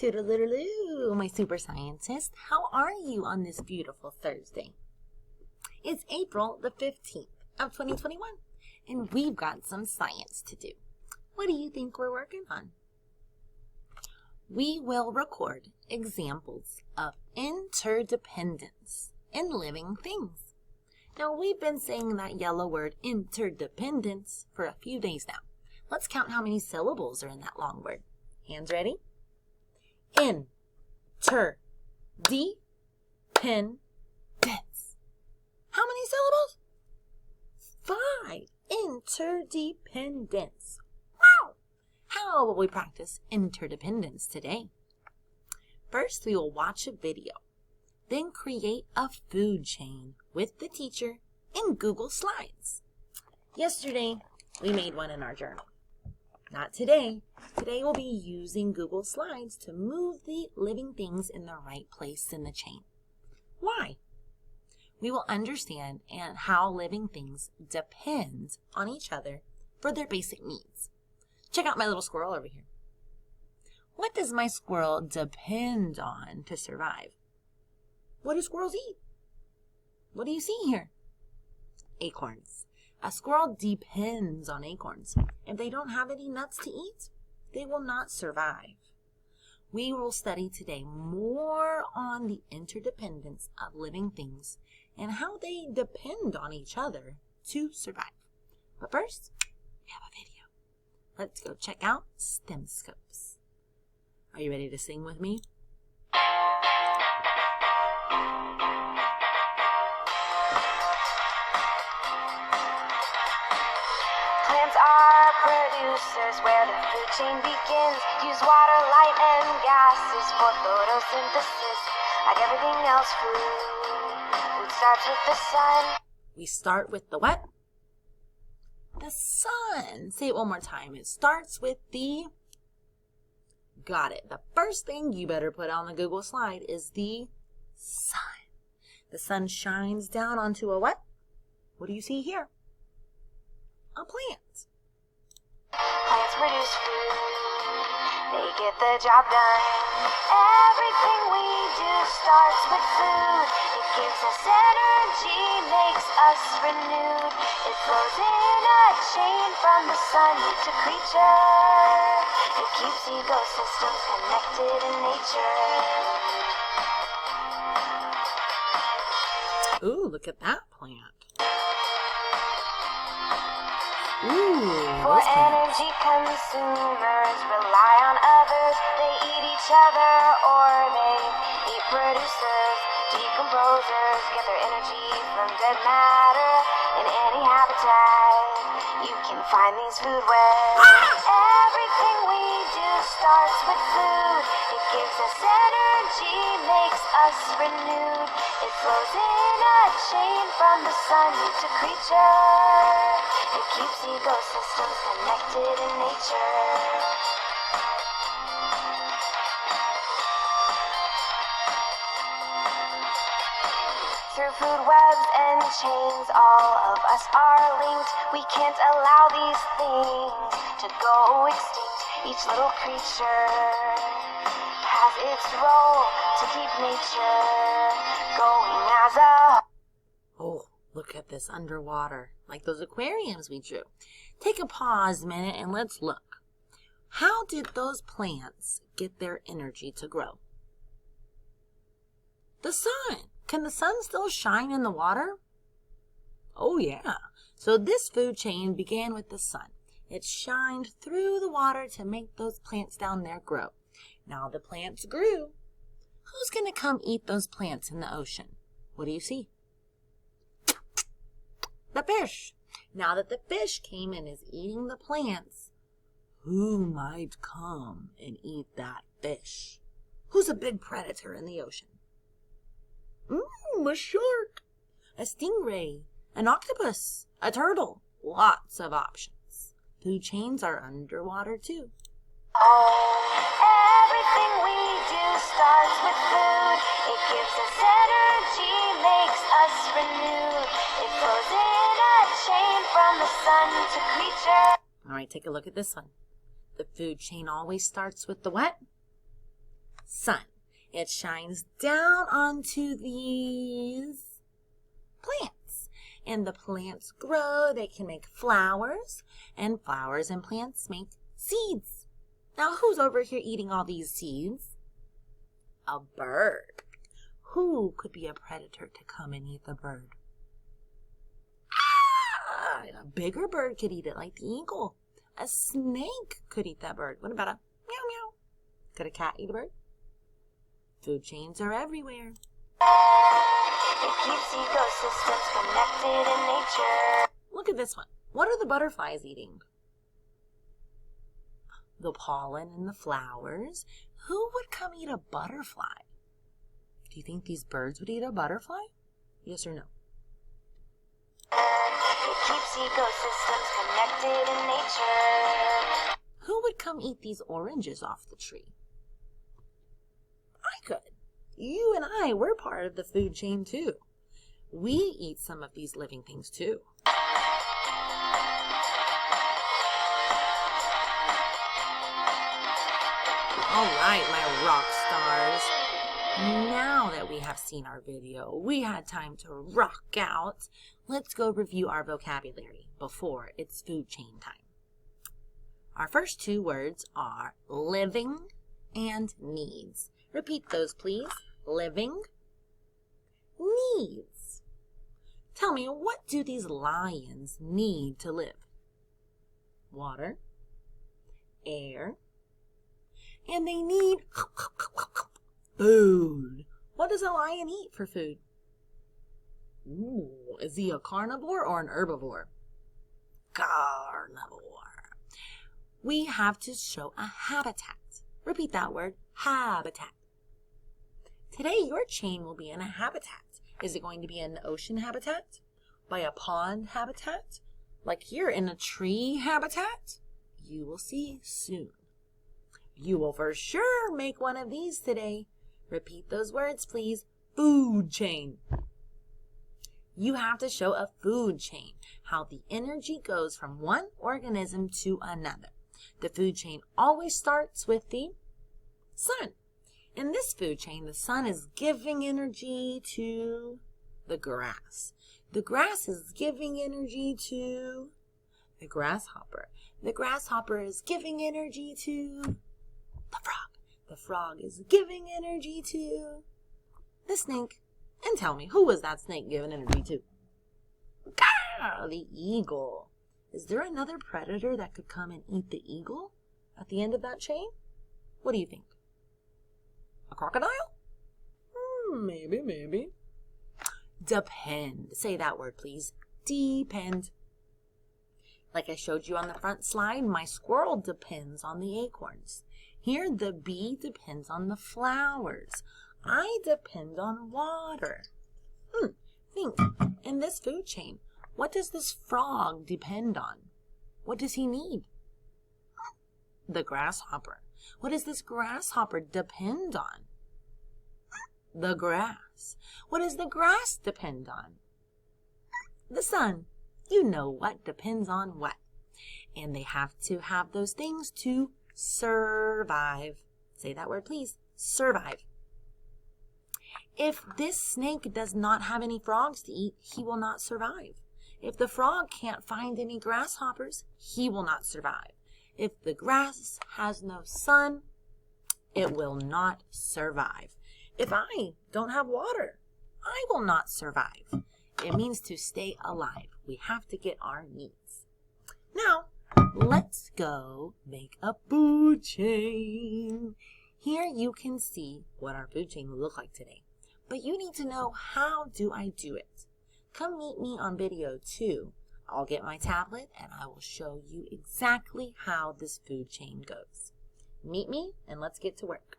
Toodaloo, my super scientist. How are you on this beautiful Thursday? It's April the 15th of 2021, and we've got some science to do. What do you think we're working on? We will record examples of interdependence in living things. Now, we've been saying that yellow word interdependence for a few days now. Let's count how many syllables are in that long word. Hands ready? Interdependence. How many syllables? 5. Interdependence. Wow! How will we practice interdependence today? First, we will watch a video. Then create a food chain with the teacher in Google Slides. Yesterday, we made one in our journal. Not today. Today we'll be using Google Slides to move the living things in the right place in the chain. Why? We will understand how living things depend on each other for their basic needs. Check out my little squirrel over here. What does my squirrel depend on to survive? What do squirrels eat? What do you see here? Acorns. A squirrel depends on acorns. If they don't have any nuts to eat, they will not survive. We will study today more on the interdependence of living things and how they depend on each other to survive. But first, we have a video. Let's go check out STEM Scopes. Are you ready to sing with me? Plants are producers where the food chain begins. Use water, light, and gases for photosynthesis. Like everything else, food starts with the sun. We start with the what? The sun. Say it one more time. It starts with the... Got it. The first thing you better put on the Google slide is the sun. The sun shines down onto a what? What do you see here? A plant. Plants produce food. They get the job done. Everything we do starts with food. It gives us energy, makes us renewed. It flows in a chain from the sun to creature. It keeps ecosystems connected in nature. Ooh, look at that plant. Ooh, For energy consumers, rely on others. They eat each other or they eat producers. Decomposers get their energy from dead matter. In any habitat, you can find these food webs. Everything we do starts with food. It gives us energy, makes us renewed. It flows in a chain from the sun to creature. It keeps ecosystems connected in nature. Through food webs and chains, all of us are linked. We can't allow these things to go extinct. Each little creature has its role to keep nature going as a... Oh, look at this underwater, like those aquariums we drew. Take a pause a minute and let's look. How did those plants get their energy to grow? The sun. Can the sun still shine in the water? Oh, yeah. So this food chain began with the sun. It shined through the water to make those plants down there grow. Now the plants grew. Who's going to come eat those plants in the ocean? What do you see? The fish. Now that the fish came and is eating the plants, who might come and eat that fish? Who's a big predator in the ocean? A shark, a stingray, an octopus, a turtle. Lots of options. Food chains are underwater too. Everything we do starts with food. It gives us energy, makes us renewed. It flows in a chain from the sun to creature. All right, take a look at this one. The food chain always starts with the what? It shines down onto these plants. And the plants grow. They can make flowers. And flowers and plants make seeds. Now, who's over here eating all these seeds? A bird. Who could be a predator to come and eat the bird? A bigger bird could eat it, like the eagle. A snake could eat that bird. What about a meow meow? Could a cat eat a bird? Food chains are everywhere. It keeps ecosystems connected in nature. Look at this one. What are the butterflies eating? The pollen and the flowers. Who would come eat a butterfly? Do you think these birds would eat a butterfly? Yes or no? It keeps ecosystems connected in nature. Who would come eat these oranges off the tree? I could. You and I, we're part of the food chain too. We eat some of these living things too. All right, my rock stars. Now that we have seen our video, we had time to rock out. Let's go review our vocabulary before it's food chain time. Our first two words are living and needs. Repeat those, please. Living, needs. Tell me, what do these lions need to live? Water, air, and they need food. What does a lion eat for food? Ooh, is he a carnivore or an herbivore? Carnivore. We have to show a habitat. Repeat that word, habitat. Today, your chain will be in a habitat. Is it going to be an ocean habitat? By a pond habitat? Like here in a tree habitat? You will see soon. You will for sure make one of these today. Repeat those words, please. Food chain. You have to show a food chain, how the energy goes from one organism to another. The food chain always starts with the sun. In this food chain, the sun is giving energy to the grass. The grass is giving energy to the grasshopper. The grasshopper is giving energy to the frog. The frog is giving energy to the snake. And tell me, who was that snake giving energy to? The eagle. Is there another predator that could come and eat the eagle at the end of that chain? What do you think? A crocodile? Maybe. Depend. Say that word, please. Depend. Like I showed you on the front slide, my squirrel depends on the acorns. Here, the bee depends on the flowers. I depend on water. Think. In this food chain, what does this frog depend on? What does he need? The grasshopper. What does this grasshopper depend on? The grass. What does the grass depend on? The sun. You know what depends on what. And they have to have those things to survive. Say that word, please. Survive. If this snake does not have any frogs to eat, he will not survive. If the frog can't find any grasshoppers, he will not survive. If the grass has no sun, it will not survive. If I don't have water, I will not survive. It means to stay alive. We have to get our needs. Now, let's go make a food chain. Here you can see what our food chain will look like today. But you need to know, how do I do it? Come meet me on video 2. I'll get my tablet and I will show you exactly how this food chain goes. Meet me and let's get to work.